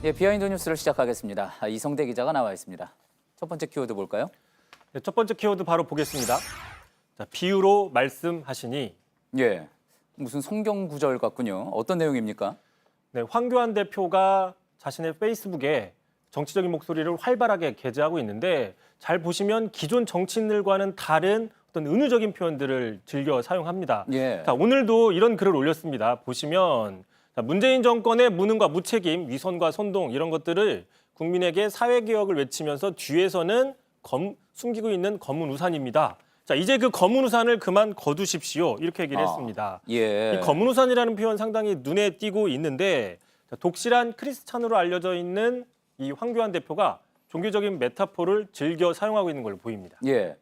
예, 비하인드 뉴스를 시작하겠습니다. 이성대 기자가 나와 있습니다. 첫 번째 키워드 볼까요? 네, 첫 번째 키워드 바로 보겠습니다. 자, 비유로 말씀하시니. 예, 무슨 성경 구절 같군요. 어떤 내용입니까? 네, 황교안 대표가 자신의 페이스북에 정치적인 목소리를 활발하게 게재하고 있는데 잘 보시면 기존 정치인들과는 다른 어떤 은유적인 표현들을 즐겨 사용합니다. 예. 자, 오늘도 이런 글을 올렸습니다. 보시면 자, 문재인 정권의 무능과 무책임, 위선과 선동 이런 것들을 국민에게 사회개혁을 외치면서 뒤에서는 숨기고 있는 검은 우산입니다. 자, 이제 그 검은 우산을 그만 거두십시오. 이렇게 얘기를 했습니다. 예. 이 검은 우산이라는 표현 상당히 눈에 띄고 있는데 자, 독실한 크리스찬으로 알려져 있는 이 황교안 대표가 종교적인 메타포를 즐겨 사용하고 있는 걸로 보입니다. 예.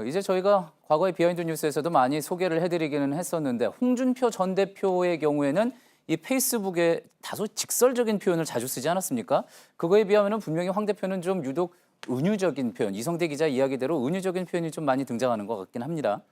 이제 저희가 과거의 비하인드 뉴스에서도 많이 소개를 해드리기는 했었는데 홍준표 전 대표의 경우에는 이 페이스북에 다소 직설적인 표현을 자주 쓰지 않았습니까? 그거에 비하면 분명히 황 대표는 좀 유독 은유적인 표현, 이성대 기자 이야기대로 은유적인 표현이 좀 많이 등장하는 것 같긴 합니다.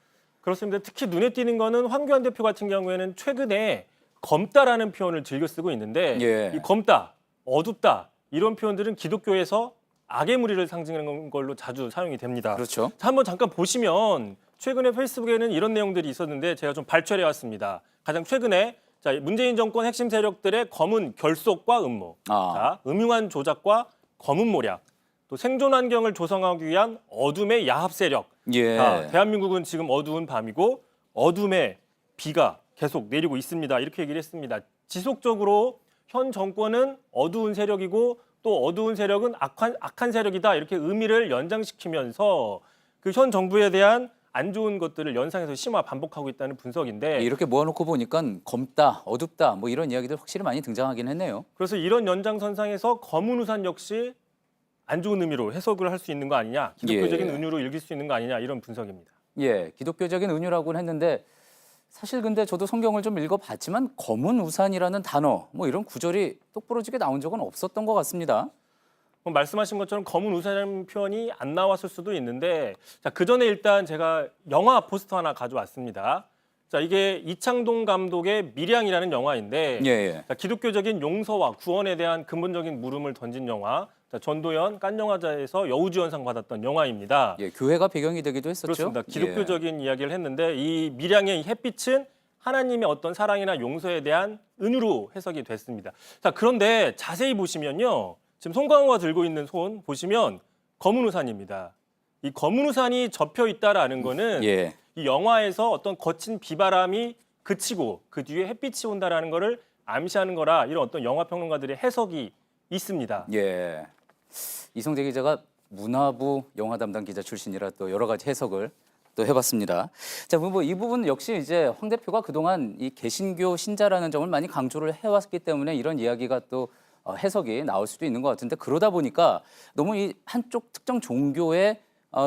그렇습니다. 특히 눈에 띄는 거는 황교안 대표 같은 경우에는 최근에 검다라는 표현을 즐겨 쓰고 있는데 예. 이 검다, 어둡다 이런 표현들은 기독교에서 악의 무리를 상징하는 걸로 자주 사용이 됩니다. 그렇죠. 자, 한번 잠깐 보시면 최근에 페이스북에는 이런 내용들이 있었는데 제가 좀 발췌해 왔습니다. 가장 최근에 자, 문재인 정권 핵심 세력들의 검은 결속과 음모, 자, 음흉한 조작과 검은 모략, 또 생존 환경을 조성하기 위한 어둠의 야합 세력. 예. 자, 대한민국은 지금 어두운 밤이고 어둠의 비가 계속 내리고 있습니다. 이렇게 얘기를 했습니다. 지속적으로 현 정권은 어두운 세력이고 또 어두운 세력은 악한 세력이다. 이렇게 의미를 연장시키면서 그 현 정부에 대한 안 좋은 것들을 연상해서 심화 반복하고 있다는 분석인데 이렇게 모아놓고 보니까 검다, 어둡다 뭐 이런 이야기들 확실히 많이 등장하긴 했네요. 그래서 이런 연장선상에서 검은 우산 역시 안 좋은 의미로 해석을 할 수 있는 거 아니냐, 기독교적인 예. 은유로 읽을 수 있는 거 아니냐 이런 분석입니다. 예, 기독교적인 은유라고는 했는데 사실 근데 저도 성경을 좀 읽어봤지만 검은 우산이라는 단어 뭐 이런 구절이 똑부러지게 나온 적은 없었던 것 같습니다. 말씀하신 것처럼 검은 우산이라는 표현이 안 나왔을 수도 있는데 자, 그 전에 일단 제가 영화 포스터 하나 가져왔습니다. 자, 이게 이창동 감독의 밀양이라는 영화인데 예. 자, 기독교적인 용서와 구원에 대한 근본적인 물음을 던진 영화. 자, 전도연 깐영화제에서 여우주연상 받았던 영화입니다. 예, 교회가 배경이 되기도 했었죠. 그렇습니다. 기독교적인 이야기를 했는데 이 밀양의 햇빛은 하나님의 어떤 사랑이나 용서에 대한 은유로 해석이 됐습니다. 자, 그런데 자세히 보시면요. 지금 송강호가 들고 있는 손 보시면 검은 우산입니다. 이 검은 우산이 접혀 있다라는 거는 예. 이 영화에서 어떤 거친 비바람이 그치고 그 뒤에 햇빛이 온다라는 거를 암시하는 거라 이런 어떤 영화 평론가들의 해석이 있습니다. 예. 이성재 기자가 문화부 영화 담당 기자 출신이라 또 여러 가지 해석을 또 해봤습니다. 자, 뭐 이 부분 역시 이제 황 대표가 그동안 이 개신교 신자라는 점을 많이 강조를 해왔기 때문에 이런 이야기가 또 해석이 나올 수도 있는 것 같은데 그러다 보니까 너무 이 한쪽 특정 종교에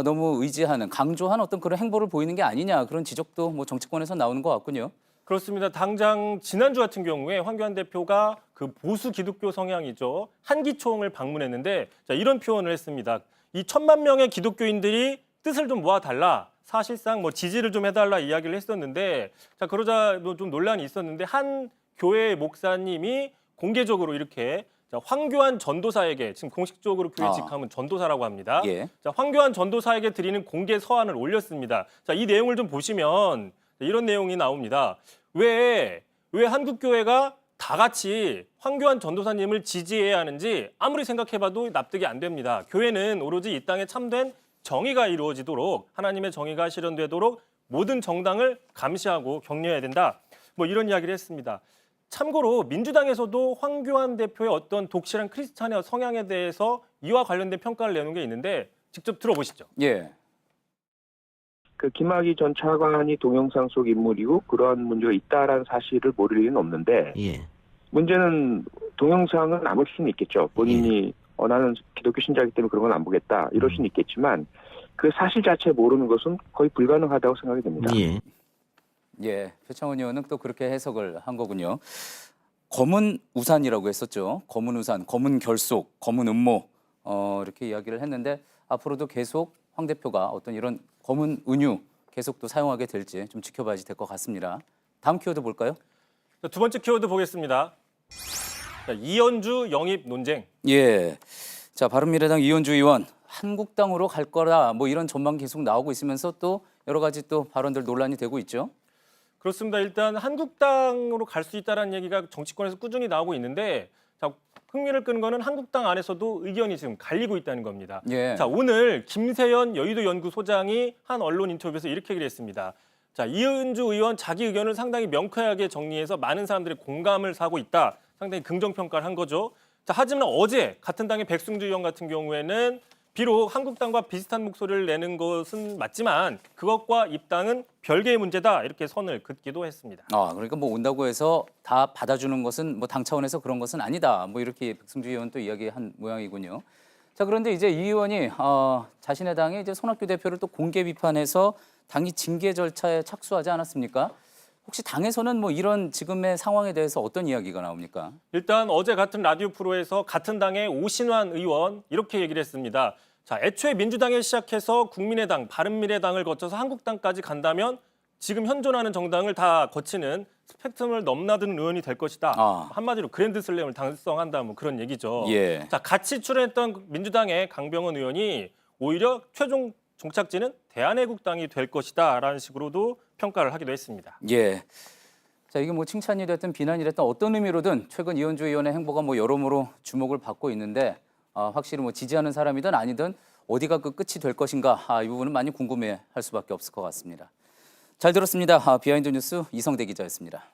너무 의지하는 강조한 어떤 그런 행보를 보이는 게 아니냐 그런 지적도 뭐 정치권에서 나오는 것 같군요. 그렇습니다. 당장 지난주 같은 경우에 황교안 대표가 그 보수 기독교 성향이죠. 한기총을 방문했는데 자, 이런 표현을 했습니다. 이 1,000만 명의 기독교인들이 뜻을 좀 모아달라. 사실상 뭐 지지를 좀 해달라 이야기를 했었는데 자, 그러자 좀 논란이 있었는데 한 교회 목사님이 공개적으로 이렇게 자, 황교안 전도사에게 지금 공식적으로 교회 직함은 전도사라고 합니다. 예. 자, 황교안 전도사에게 드리는 공개 서한을 올렸습니다. 자, 이 내용을 좀 보시면 이런 내용이 나옵니다. 왜 한국 교회가 다 같이 황교안 전도사님을 지지해야 하는지 아무리 생각해봐도 납득이 안 됩니다. 교회는 오로지 이 땅에 참된 정의가 이루어지도록 하나님의 정의가 실현되도록 모든 정당을 감시하고 격려해야 된다. 뭐 이런 이야기를 했습니다. 참고로 민주당에서도 황교안 대표의 어떤 독실한 크리스찬의 성향에 대해서 이와 관련된 평가를 내놓은 게 있는데 직접 들어보시죠. 예. 그 김학의 전 차관이 동영상 속 인물이고 그러한 문제가 있다라는 사실을 모를 리는 없는데 예. 문제는 동영상은 안 볼 수는 있겠죠. 본인이 나는 기독교 신자이기 때문에 그런 건 안 보겠다 이럴 수는 있겠지만 그 사실 자체 모르는 것은 거의 불가능하다고 생각이 됩니다. 예. 예, 표창원 의원은 또 그렇게 해석을 한 거군요. 검은 우산이라고 했었죠. 검은 우산, 검은 결속, 검은 음모 이렇게 이야기를 했는데 앞으로도 계속 황 대표가 어떤 이런 검은 은유 계속 또 사용하게 될지 좀 지켜봐야지 될 것 같습니다. 다음 키워드 볼까요? 자, 두 번째 키워드 보겠습니다. 자, 이현주 영입 논쟁. 예. 자, 바른미래당 이현주 의원 한국당으로 갈 거라 뭐 이런 전망 계속 나오고 있으면서 또 여러 가지 또 발언들 논란이 되고 있죠. 그렇습니다. 일단 한국당으로 갈 수 있다는 얘기가 정치권에서 꾸준히 나오고 있는데 자, 흥미를 끄는 거는 한국당 안에서도 의견이 지금 갈리고 있다는 겁니다. 예. 자, 오늘 김세연 여의도 연구소장이 한 언론 인터뷰에서 이렇게 얘기를 했습니다. 자, 이은주 의원 자기 의견을 상당히 명쾌하게 정리해서 많은 사람들이 공감을 사고 있다. 상당히 긍정 평가를 한 거죠. 자, 하지만 어제 같은 당의 백승주 의원 같은 경우에는 비록 한국당과 비슷한 목소리를 내는 것은 맞지만 그것과 입당은 별개의 문제다. 이렇게 선을 긋기도 했습니다. 아, 그러니까 뭐 온다고 해서 다 받아주는 것은 뭐 당 차원에서 그런 것은 아니다. 뭐 이렇게 백승주 의원 또 이야기한 모양이군요. 자, 그런데 이제 이 의원이 자신의 당의 이제 손학규 대표를 또 공개 비판해서 당이 징계 절차에 착수하지 않았습니까? 혹시 당에서는 뭐 이런 지금의 상황에 대해서 어떤 이야기가 나옵니까? 일단 어제 같은 라디오 프로에서 같은 당의 오신환 의원 이렇게 얘기를 했습니다. 자, 애초에 민주당에 시작해서 국민의당, 바른미래당을 거쳐서 한국당까지 간다면 지금 현존하는 정당을 다 거치는 스펙트럼을 넘나드는 의원이 될 것이다. 한마디로 그랜드슬램을 달성한다 뭐 그런 얘기죠. 예. 자, 같이 출연했던 민주당의 강병원 의원이 오히려 최종 종착지는 대한애국당이 될 것이다라는 식으로도 평가를 하기도 했습니다. 예. 자, 이게 뭐 칭찬이 됐든 비난이 됐든 어떤 의미로든 최근 이현주 의원의 행보가 뭐 여러모로 주목을 받고 있는데 확실히 뭐 지지하는 사람이든 아니든 어디가 그 끝이 될 것인가 이 부분은 많이 궁금해할 수밖에 없을 것 같습니다. 잘 들었습니다. 비하인드 뉴스 이성대 기자였습니다.